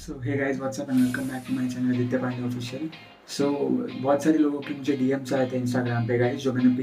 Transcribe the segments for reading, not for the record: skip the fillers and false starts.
So hey guys what's up and welcome back to my channel Aditya Pandey official. So बहुत सारे लोगों के मुझे डीएम्स आए थे इंस्टाग्राम पे गाइस, जो मैंने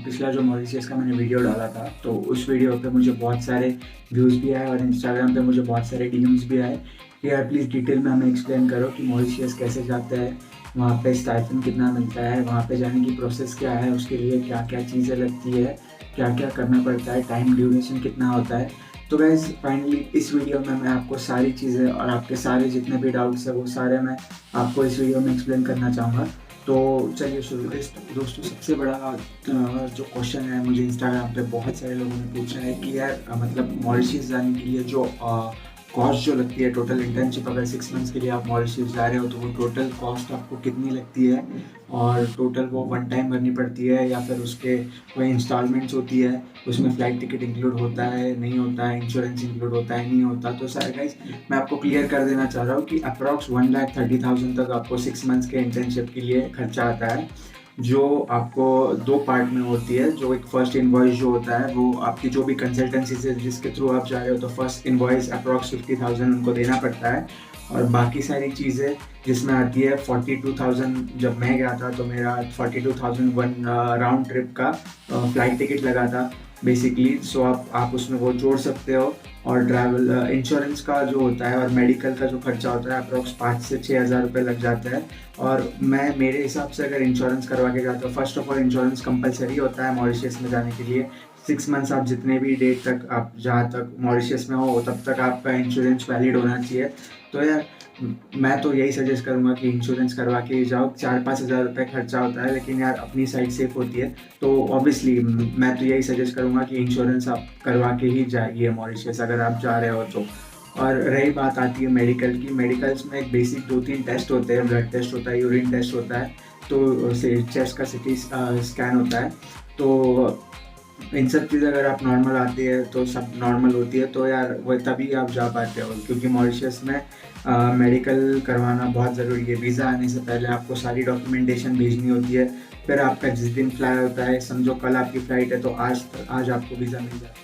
पिछला जो मॉरिशियस का मैंने वीडियो डाला था, तो उस वीडियो पे मुझे बहुत सारे व्यूज़ भी आए और इंस्टाग्राम पे मुझे बहुत सारे डीएम्स भी आए कि यार प्लीज़ डिटेल में हमें एक्सप्लेन करो कि मॉरिशियस कैसे जाता है, वहाँ पे स्टाइपेंड कितना मिलता है, वहाँ पे जाने की प्रोसेस क्या है, उसके लिए क्या क्या चीज़ें लगती है, क्या क्या करना पड़ता है, टाइम ड्यूरेशन कितना होता है। तो गाइज फाइनली इस वीडियो में मैं आपको सारी चीज़ें और आपके सारे जितने भी डाउट्स है वो सारे मैं आपको इस वीडियो में एक्सप्लेन करना चाहूँगा। तो चलिए शुरू करें। दोस्तों सबसे बड़ा जो क्वेश्चन है, मुझे इंस्टाग्राम पे बहुत सारे लोगों ने पूछा है कि यार मतलब मॉरिशस जाने के लिए जो कॉस्ट जो लगती है, टोटल इंटर्नशिप अगर 6 मंथ्स के लिए आप मॉरिशस जा रहे हो तो वो टोटल कॉस्ट आपको कितनी लगती है, और टोटल वो वन टाइम भरनी पड़ती है या फिर उसके कोई इंस्टॉलमेंट्स होती है, उसमें फ़्लाइट टिकट इंक्लूड होता है नहीं होता है, इंश्योरेंस इंक्लूड होता है नहीं होता। तो सर गाइस मैं आपको क्लियर कर देना चाह रहा हूँ कि अप्रॉक्स 1,30,000 तक आपको 6 मंथ्स के इंटर्नशिप के लिए खर्चा आता है, जो आपको दो पार्ट में होती है। जो एक फर्स्ट इनवॉइस जो होता है वो आपकी जो भी कंसल्टेंसी से जिसके थ्रू आप जा रहे हो, तो फर्स्ट इनवॉइस अप्रॉक्स 50,000 उनको देना पड़ता है, और बाकी सारी चीज़ें जिसमें आती है 42,000। जब मैं गया था तो मेरा 42,001 राउंड ट्रिप का फ़्लाइट टिकट लगा था बेसिकली। सो आप उसमें वो जोड़ सकते हो, और ट्रैवल इंश्योरेंस का जो होता है और मेडिकल का जो खर्चा होता है अप्रॉक्स 5 से 6 हज़ार रुपये लग जाता है। और मैं मेरे हिसाब से अगर इंश्योरेंस करवा के जाता हूँ, first of all insurance compulsory होता है मॉरिशस में जाने के लिए। 6 मंथ्स आप जितने भी डेट तक आप जहाँ तक मॉरिशस में हो तब तक आपका इंश्योरेंस वैलिड होना चाहिए। तो यार मैं तो यही सजेस्ट करूँगा कि इंश्योरेंस करवा के ही जाओ। 4-5 हज़ार रुपये खर्चा होता है, लेकिन यार अपनी साइड सेफ होती है। तो ऑब्वियसली मैं तो यही सजेस्ट करूँगा कि इंश्योरेंस आप करवा के ही जाइए मॉरिशस अगर आप जा रहे हो तो। और रही बात आती है मेडिकल की, मेडिकल्स में एक बेसिक 2-3 टेस्ट होते हैं, ब्लड टेस्ट होता है, यूरिन टेस्ट होता है, तो चेस्ट का सिटी स्कैन होता है। तो इन सब चीज़ अगर आप नॉर्मल आती है तो सब नॉर्मल होती है, तो यार वो तभी आप जा पाते हो, क्योंकि मॉरिशस में मेडिकल करवाना बहुत ज़रूरी है। वीज़ा आने से पहले आपको सारी डॉक्यूमेंटेशन भेजनी होती है। फिर आपका जिस दिन फ्लाई होता है, समझो कल आपकी फ़्लाइट है, तो आज आपको वीज़ा मिल जाता है।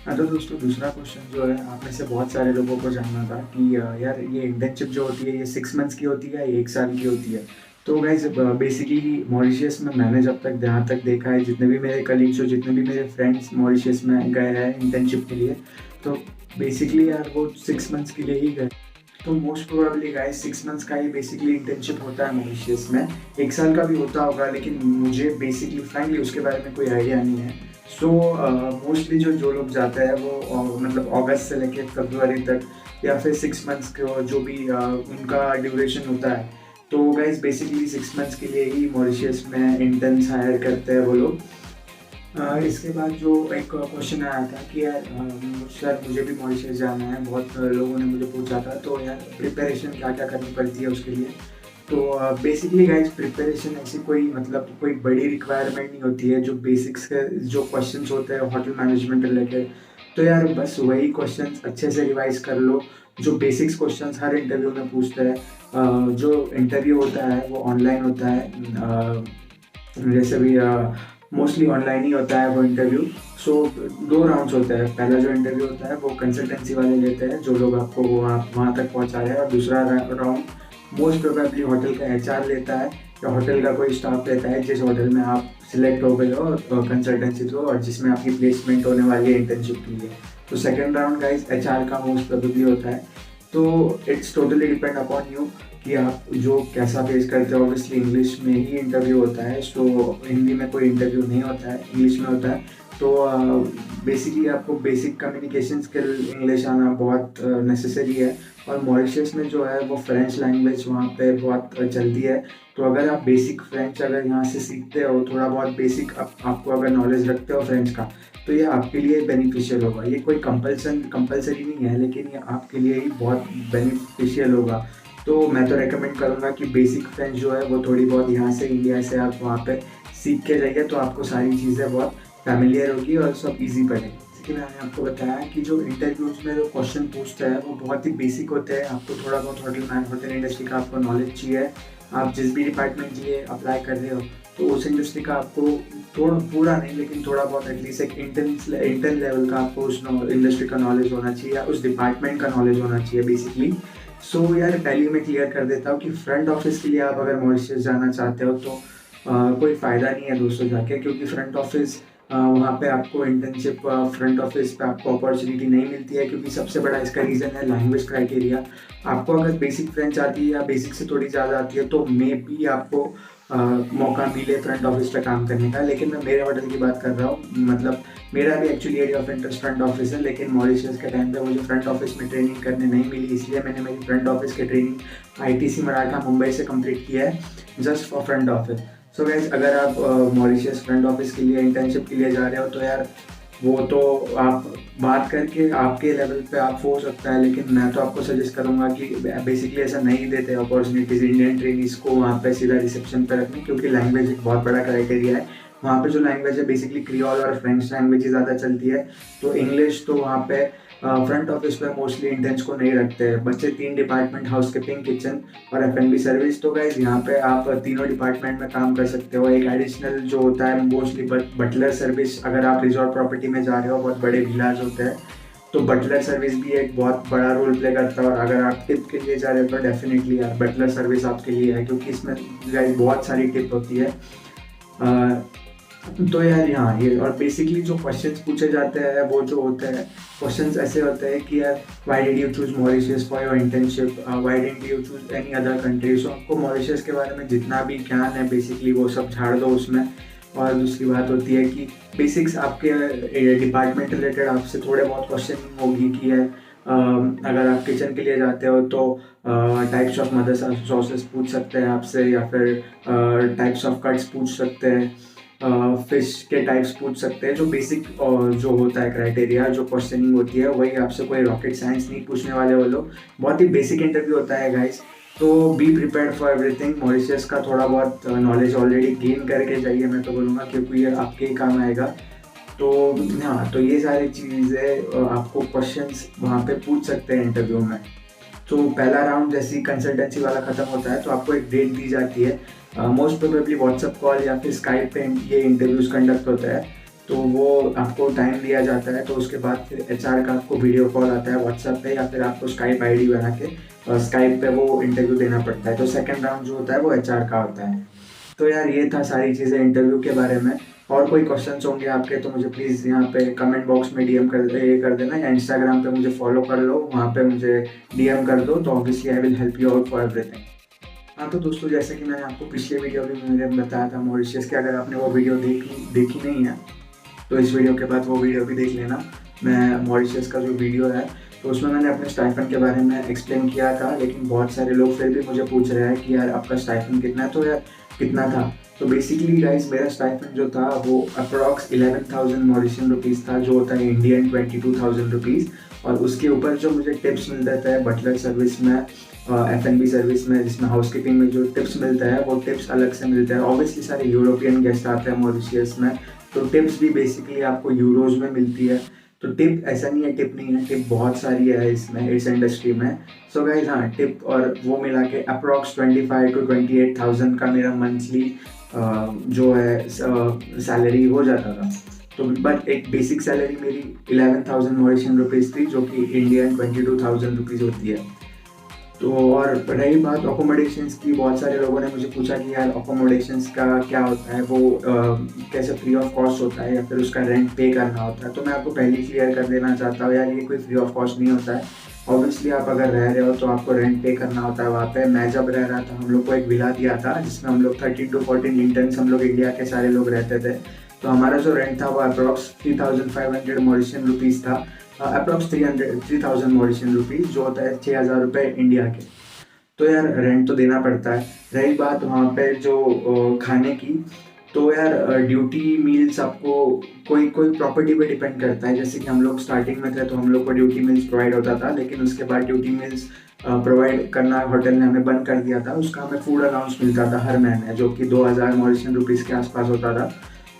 हाँ तो दोस्तों दूसरा क्वेश्चन जो है, आप में से बहुत सारे लोगों को जानना था कि यार ये इंटर्नशिप जो होती है ये 6 मंथ्स की होती है या 1 साल की होती है। तो गाइज बेसिकली मॉरिशस में मैंने जब तक जहाँ तक देखा है, जितने भी मेरे कलीग्स हो, जितने भी मेरे फ्रेंड्स मॉरिशस में गए हैं इंटर्नशिप के लिए, तो बेसिकली यार वो 6 मंथ्स के लिए ही गए। तो मोस्ट प्रोबेबली गाइस 6 मंथ्स का ही बेसिकली इंटर्नशिप होता है मॉरिशस में। 1 साल का भी होता होगा, लेकिन मुझे बेसिकली फ्रैंकली उसके बारे में कोई आइडिया नहीं है। सो मोस्टली जो लोग जाते हैं वो मतलब अगस्त से लेकर फरवरी तक, या फिर 6 मंथ्स को जो भी उनका ड्यूरेशन होता है। तो गाइस बेसिकली 6 मंथ्स के लिए ही मॉरिशस में इंटर्न्स हायर करते हैं वो लोग। इसके बाद जो एक क्वेश्चन आया था कि यार सर मुझे भी मॉरिशस जाना है, बहुत लोगों ने मुझे पूछा था, तो यार प्रिपरेशन क्या क्या करनी पड़ती है उसके लिए। तो बेसिकली गाइज प्रिपरेशन ऐसी कोई मतलब कोई बड़ी रिक्वायरमेंट नहीं होती है। जो बेसिक्स के जो क्वेश्चंस होते हैं होटल मैनेजमेंट रिलेटेड, तो यार बस वही क्वेश्चंस अच्छे से रिवाइज कर लो। जो बेसिक्स क्वेश्चंस हर इंटरव्यू में पूछते हैं। जो इंटरव्यू होता है वो ऑनलाइन होता है, जैसे भी मोस्टली ऑनलाइन ही होता है वो इंटरव्यू। सो 2 राउंड्स होते हैं। पहला जो इंटरव्यू होता है वो कंसल्टेंसी वाले लेते हैं, जो लोग आपको वहाँ तक पहुँचा रहे हैं, और दूसरा राउंड मोस्ट प्रोबेबली होटल का एचआर लेता है, या होटल का कोई स्टाफ लेता है जिस होटल में आप सिलेक्ट हो गए हो कंसल्टेंसी थ्रू, और जिसमें आपकी प्लेसमेंट होने वाली है इंटर्नशिप के लिए। तो सेकेंड राउंड गाइस एचआर का मोस्ट प्रोबेबली होता है। तो it's totally depend upon you कि आप जो कैसा फेस करते हो। ऑब्वियसली इंग्लिश में ही इंटरव्यू होता है, सो हिंदी में कोई इंटरव्यू नहीं होता है, इंग्लिश में होता है। तो बेसिकली आपको बेसिक कम्युनिकेशन स्किल इंग्लिश आना बहुत नेसेसरी है। और मॉरिशस में जो है वो फ्रेंच लैंग्वेज वहाँ पे बहुत चलती है। तो अगर आप बेसिक फ्रेंच अगर यहाँ से सीखते हो, थोड़ा बहुत बेसिक आपको अगर नॉलेज रखते हो फ्रेंच का, तो ये आपके लिए बेनिफिशियल होगा। ये कोई कंपलसरी नहीं है, लेकिन ये आपके लिए ही बहुत बेनिफिशियल होगा। तो मैं तो रेकमेंड करूँगा कि बेसिक फ्रेंच जो है वो थोड़ी बहुत यहाँ से इंडिया से आप वहाँ पे सीख के जाइए, तो आपको सारी चीज़ें बहुत फैमिलियर होगी और सब इजी पड़ेगी। जैसे कि मैंने आपको बताया कि जो इंटरव्यूज़ में जो क्वेश्चन पूछते हैं वो बहुत ही बेसिक होते हैं। आपको थोड़ा बहुत होटल इंडस्ट्री का आपको नॉलेज चाहिए। आप जिस भी डिपार्टमेंट के लिए अप्लाई कर रहे हो, तो उस इंडस्ट्री का आपको थोड़ा पूरा नहीं, लेकिन थोड़ा बहुत एटलीस्ट एक इंटर्न लेवल का आपको उस इंडस्ट्री का नॉलेज होना चाहिए, या उस डिपार्टमेंट का नॉलेज होना चाहिए बेसिकली। सो यार पहले मैं क्लियर कर देता हूँ कि फ्रंट ऑफिस के लिए आप अगर मॉरिशस जाना चाहते हो तो कोई फ़ायदा नहीं है दोस्तों जाके, क्योंकि फ्रंट ऑफिस वहाँ पे आपको इंटर्नशिप फ्रंट ऑफिस पे आपको अपॉर्चुनिटी नहीं मिलती है, क्योंकि सबसे बड़ा इसका रीज़न है लैंग्वेज क्राइटेरिया। आपको अगर बेसिक फ्रेंच आती है या बेसिक से थोड़ी ज़्यादा आती है तो मे बी आपको मौका मिले फ्रंट ऑफिस पे काम करने का। लेकिन मैं मेरे ऑर्डर की बात कर रहा हूँ, मतलब मेरा भी actually area of interest front office है, लेकिन मॉरिशस के टाइम पे मुझे फ्रंट ऑफिस में ट्रेनिंग करने नहीं मिली, इसलिए मैंने मेरी फ्रंट ऑफिस की ट्रेनिंग आईटीसी मराठा मुंबई से कंप्लीट किया है just for front office. So guys अगर आप मॉरिशस फ्रंट ऑफिस के लिए इंटर्नशिप के लिए जा रहे हो तो यार वो तो आप बात करके आपके लेवल पे आप हो सकता है, लेकिन मैं तो आपको सजेस्ट करूंगा कि बेसिकली ऐसा नहीं देते अपॉर्चुनिटीज़ इंडियन ट्रेनिज को वहाँ पे सीधा रिसेप्शन पे रखने, क्योंकि लैंग्वेज एक बहुत बड़ा क्राइटेरिया है। वहाँ पे जो लैंग्वेज है बेसिकली क्रियोल और फ्रेंच लैंग्वेज ज़्यादा चलती है, तो इंग्लिश तो वहाँ पे फ्रंट ऑफिस पे मोस्टली इंटर्न्स को नहीं रखते हैं। बच्चे 3 डिपार्टमेंट हाउस कीपिंग, किचन और एफ&बी सर्विस, तो गाइज यहाँ पे आप तीनों डिपार्टमेंट में काम कर सकते हो। एक एडिशनल जो होता है मोस्टली बटलर सर्विस, अगर आप रिजॉर्ट प्रॉपर्टी में जा रहे हो, बहुत बड़े विलाज होते हैं, तो बटलर सर्विस भी एक बहुत बड़ा रोल प्ले करता है। और अगर आप टिप के लिए जा रहे हो तो डेफिनेटली यार बटलर सर्विस आपके लिए है, क्योंकि इसमें गाइज बहुत सारी टिप होती है। तो यार यहाँ ये और बेसिकली जो क्वेश्चंस पूछे जाते हैं वो जो होते हैं क्वेश्चंस ऐसे होते हैं कि यार why did you choose Mauritius for your internship, why didn't you choose any other country. So आपको मॉरिशस के बारे में जितना भी ज्ञान है बेसिकली वो सब झाड़ दो उसमें। और दूसरी बात होती है कि बेसिक्स आपके डिपार्टमेंट रिलेटेड आपसे थोड़े बहुत क्वेश्चन होगी कि यार अगर आप किचन के लिए जाते हो तो टाइप्स ऑफ मदर सॉसेस पूछ सकते हैं आपसे, या फिर टाइप्स ऑफ कट्स पूछ सकते हैं, फिश के टाइप्स पूछ सकते हैं। जो बेसिक जो होता है क्राइटेरिया, जो क्वेश्चनिंग होती है वही आपसे, कोई रॉकेट साइंस नहीं पूछने वाले वो लोग। बहुत ही बेसिक इंटरव्यू होता है गाइस, तो be prepared for everything. Mauritius का थोड़ा बहुत नॉलेज ऑलरेडी गेन करके जाइए मैं तो बोलूँगा, क्योंकि ये आपके ही काम आएगा। तो हाँ, तो ये सारी चीज़ें आपको क्वेश्चंस वहाँ पे पूछ सकते हैं इंटरव्यू में। तो पहला राउंड जैसे ही कंसल्टेंसी वाला ख़त्म होता है तो आपको एक डेट दी जाती है, मोस्ट प्रोबेबली व्हाट्सएप कॉल या फिर स्काइप पे ये इंटरव्यूज़ कंडक्ट होता है। तो वो आपको टाइम दिया जाता है, तो उसके बाद फिर एचआर का आपको वीडियो कॉल आता है व्हाट्सएप पे, या फिर आपको स्काइप आईडी बना के स्काइप पे वो इंटरव्यू देना पड़ता है। तो सेकंड राउंड जो होता है वो एचआर का होता है। तो यार ये था सारी चीज़ें इंटरव्यू के बारे में। और कोई क्वेश्चंस होंगे आपके तो मुझे प्लीज़ यहाँ पे कमेंट बॉक्स में डीएम कर देना, या इंस्टाग्राम पे मुझे फॉलो कर लो, वहाँ पे मुझे डीएम कर दो, तो obviously I will help you out for everything. हाँ तो दोस्तों, जैसे कि मैंने आपको पिछले वीडियो में मैंने बताया था मॉरिशस के, अगर आपने वो वीडियो देखी नहीं है तो इस वीडियो के बाद वो वीडियो भी देख लेना। मैं मॉरिशस का जो वीडियो है तो उसमें मैंने अपने स्टाइपेंड के बारे में एक्सप्लेन किया था, लेकिन बहुत सारे लोग फिर भी मुझे पूछ रहे हैं कि यार आपका स्टाइपेंड कितना है, तो यार कितना था। तो बेसिकली गाइस मेरा स्टाइपेंड जो था वो अप्रॉक्स 11,000 मॉरिशियन रुपीज़ था, जो होता है इंडियन 22,000 रुपीज़। और उसके ऊपर जो मुझे टिप्स मिलते थे बटलर सर्विस में, एफ&बी सर्विस में, जिसमें हाउस कीपिंग में जो टिप्स मिलता है वो टिप्स अलग से मिलते हैं। ऑब्वियसली सारे यूरोपियन गेस्ट आते हैं मॉरिशियस में, तो टिप्स भी बेसिकली आपको यूरोज में मिलती है। तो टिप ऐसा नहीं है, टिप नहीं है, टिप बहुत सारी है इसमें, इस इंडस्ट्री में। सो गाइज हाँ, टिप और वो मिला के अप्रॉक्स 25,000 to 28,000 का मेरा मंथली जो है सैलरी हो जाता था। तो बट एक बेसिक सैलरी मेरी 11,000 मॉरिशियन रुपीज़ थी, जो कि इंडियन 22,000 रुपीज़ होती है। तो और रही बात अकोमोडेशंस की, बहुत सारे लोगों ने मुझे पूछा कि यार अकोमोडेशंस का क्या होता है, वो कैसे फ्री ऑफ कॉस्ट होता है या फिर उसका रेंट पे करना होता है। तो मैं आपको पहले ही क्लियर कर देना चाहता हूँ यार, ये कोई फ्री ऑफ कॉस्ट नहीं होता है। ऑब्वियसली आप अगर रह रहे हो तो आपको रेंट पे करना होता है वहाँ पे। मैं जब रह रहा था हम लोग को एक विला दिया था, जिसमें हम लोग 13 to 14 इंटर्न्स हम लोग इंडिया के सारे लोग रहते थे। तो हमारा जो रेंट था वो अप्रॉक्स 3,500 मॉरिशियन रुपीज़ था, अप्रॉक्स 3,000 मॉरिशियन रुपीज़, जो होता है 6,000 रुपये इंडिया के। तो यार रेंट तो देना पड़ता है। रही बात वहाँ पे जो खाने की, तो यार ड्यूटी मील्स आपको कोई कोई प्रॉपर्टी पे डिपेंड करता है। जैसे कि हम लोग स्टार्टिंग में थे तो हम लोग को ड्यूटी मील्स प्रोवाइड होता था, लेकिन उसके बाद ड्यूटी मील्स प्रोवाइड करना होटल ने हमें बंद कर दिया था। उसका हमें फूड अलाउंस मिलता था हर महीने, जो कि 2,000 मॉरिशियन रुपीज़ के आसपास होता था।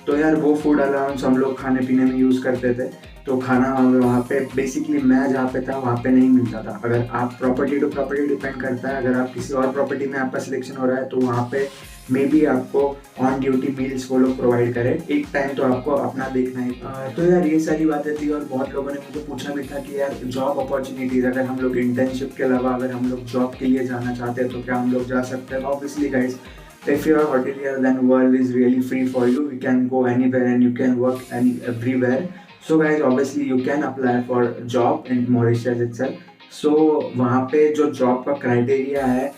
तो यार वो फूड अलाउंस हम लोग खाने पीने में यूज़ करते थे। तो खाना हमें वहाँ पे बेसिकली मैं जहाँ पे था वहाँ पे नहीं मिलता था। अगर आप प्रॉपर्टी टू प्रॉपर्टी डिपेंड करता है, अगर आप किसी और प्रॉपर्टी में आपका सिलेक्शन हो रहा है तो वहाँ पे मे बी आपको ऑन ड्यूटी मील्स वो लोग प्रोवाइड करें, एक टाइम तो आपको अपना देखना ही। तो यार ये सारी बातें थी, और बहुत लोगों ने मुझे पूछा भी था कि यार जॉब अपॉर्चुनिटीज़, अगर हम लोग इंटर्नशिप के अलावा अगर हम लोग जॉब के लिए जाना चाहते हैं तो क्या हम लोग जा सकते हैं? Obviously guys, if you are hotelier, then world is really free for you. You can go anywhere and you can work everywhere. So guys, obviously you can apply for job in Mauritius itself. So वहाँ पे जो job का criteria है,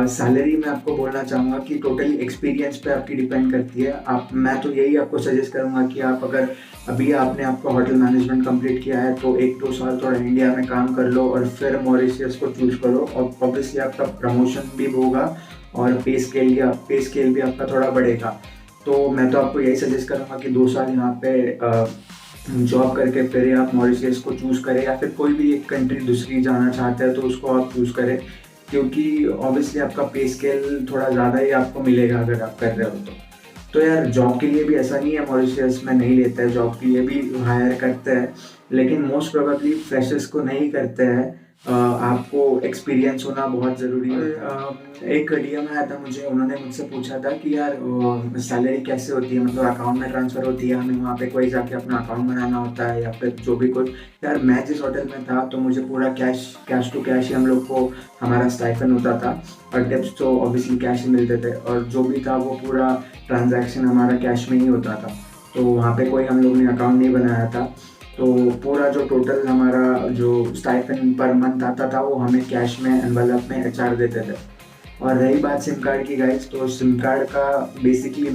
salary मैं आपको बोलना चाहूँगा कि टोटली एक्सपीरियंस पे आपकी डिपेंड करती है। मैं तो यही आपको सजेस्ट करूँगा कि आप अगर अभी आपने आपका होटल मैनेजमेंट कंप्लीट किया है तो 1-2 साल थोड़ा इंडिया में काम कर लो और फिर मॉरिशियस को चूज करो, और ऑब्वियसली आपका प्रमोशन भी होगा और पे स्केल भी आपका थोड़ा बढ़ेगा। तो मैं तो आपको यही सजेस्ट करूँगा कि 2 साल यहाँ पे जॉब करके फिर आप मॉरिशियस को चूज़ करें, या फिर कोई भी एक कंट्री दूसरी जाना चाहते हैं तो उसको आप चूज़ करें, क्योंकि ऑब्वियसली आपका पे स्केल थोड़ा ज़्यादा ही आपको मिलेगा अगर आप कर रहे हो तो यार जॉब के लिए भी ऐसा नहीं है मॉरिशियस में नहीं लेते हैं, जॉब के लिए भी हायर करते हैं, लेकिन मोस्ट प्रोबेबली फ्रेशर्स को नहीं करते हैं। आपको एक्सपीरियंस होना बहुत ज़रूरी है। एक डीएम आया था मुझे, उन्होंने मुझसे पूछा था कि यार सैलरी कैसे होती है, मतलब अकाउंट में ट्रांसफ़र होती है, हमें वहाँ पे कोई जाके अपना अकाउंट बनाना होता है या फिर जो भी कुछ। यार मैं जिस होटल में था तो मुझे पूरा कैश टू कैश ही हम लोग को हमारा स्टाइफन होता था, और टिप्स तो ऑब्वियसली कैश ही मिलते थे, और जो भी था वो पूरा ट्रांजैक्शन हमारा कैश में ही होता था। तो वहाँ पे कोई हम लोग ने अकाउंट नहीं बनाया था, तो पूरा जो टोटल हमारा जो स्टाइपेंड पर मंथ आता था वो हमें कैश में एनवलप में एचआर देते थे। और रही बात सिम कार्ड की गाइस, तो सिम कार्ड का बेसिकली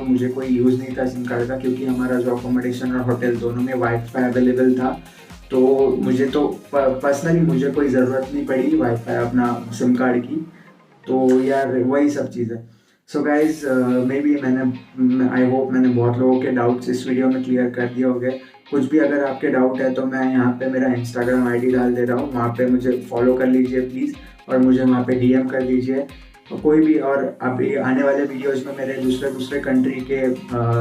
मुझे कोई यूज़ नहीं था सिम कार्ड का, क्योंकि हमारा जो अकोमोडेशन और होटल दोनों में वाईफाई अवेलेबल था। तो मुझे तो पर्सनली मुझे कोई ज़रूरत नहीं पड़ी वाईफाई अपना सिम कार्ड की। तो यार वही सब चीज़ है। So guys maybe I hope मैंने बहुत लोगों के डाउट्स इस वीडियो में क्लियर कर दिए होंगे। कुछ भी अगर आपके डाउट है तो मैं यहाँ पे मेरा इंस्टाग्राम आईडी डाल दे रहा हूँ, वहाँ पे मुझे फॉलो कर लीजिए प्लीज़, और मुझे वहाँ पे डीएम कर दीजिए। और कोई भी, और अभी आने वाले वीडियोज़ में मेरे दूसरे कंट्री के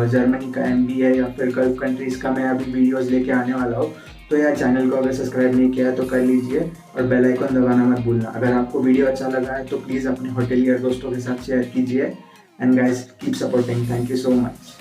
जर्मनी का MBA या फिर गल्फ कंट्रीज़ का मैं अभी वीडियोज़ लेके आने वाला हूँ। तो यार चैनल को अगर सब्सक्राइब नहीं किया है तो कर लीजिए, और बेल आइकन दबाना मत भूलना। अगर आपको वीडियो अच्छा लगा है तो प्लीज़ अपने होटलियर दोस्तों के साथ शेयर कीजिए। And guys keep supporting, thank you so much.